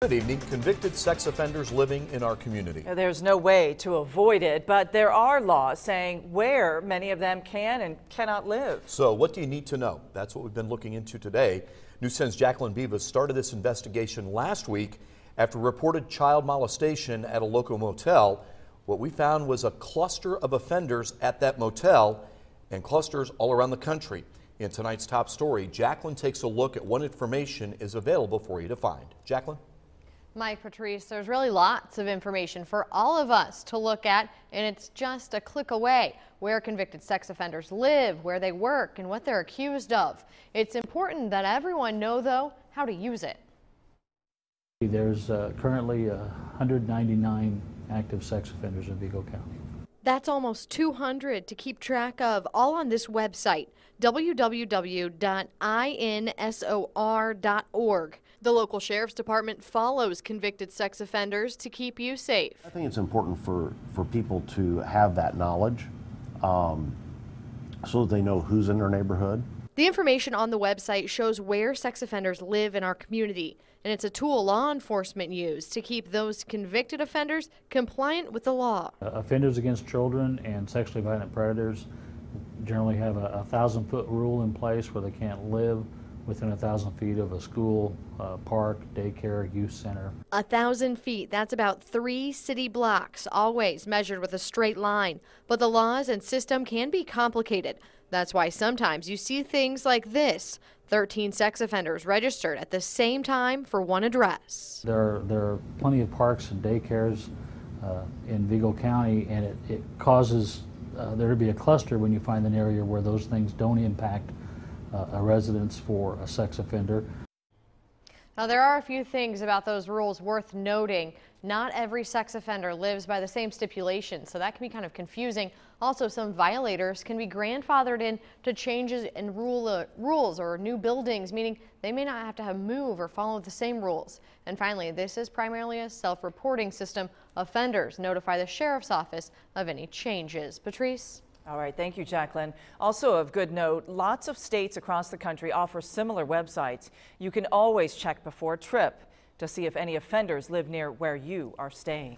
Good evening. Convicted sex offenders living in our community. There's no way to avoid it, but there are laws saying where many of them can and cannot live. So what do you need to know? That's what we've been looking into today. News 10's Jacqueline Beavis started this investigation last week after reported child molestation at a local motel. What we found was a cluster of offenders at that motel and clusters all around the country. In tonight's top story, Jacqueline takes a look at what information is available for you to find. Jacqueline? Mike, Patrice, there's really lots of information for all of us to look at, and it's just a click away. Where convicted sex offenders live, where they work, and what they're accused of. It's important that everyone know, though, how to use it. There's currently 199 active sex offenders in Vigo County. That's almost 200 to keep track of, all on this website, www.insor.org. The local sheriff's department follows convicted sex offenders to keep you safe. I think it's important for people to have that knowledge so that they know who's in their neighborhood. The information on the website shows where sex offenders live in our community, and it's a tool law enforcement use to keep those convicted offenders compliant with the law. Offenders against children and sexually violent predators generally have a 1,000-foot rule in place where they can't live within 1,000 feet of a school, park, daycare, youth center. 1,000 feet, that's about 3 city blocks, always measured with a straight line. But the laws and system can be complicated. That's why sometimes you see things like this: 13 sex offenders registered at the same time for one address. There are plenty of parks and daycares in Vigo County, and it causes there to be a cluster when you find an area where those things don't impact a residence for a sex offender. Now, there are a few things about those rules worth noting. Not every sex offender lives by the same stipulations, so that can be kind of confusing. Also, some violators can be grandfathered in to changes in rules or new buildings, meaning they may not have to move or follow the same rules. And finally, this is primarily a self-reporting system. Offenders notify the sheriff's office of any changes. Patrice? All right, thank you, Jacqueline. Also of good note, lots of states across the country offer similar websites. You can always check before a trip to see if any offenders live near where you are staying.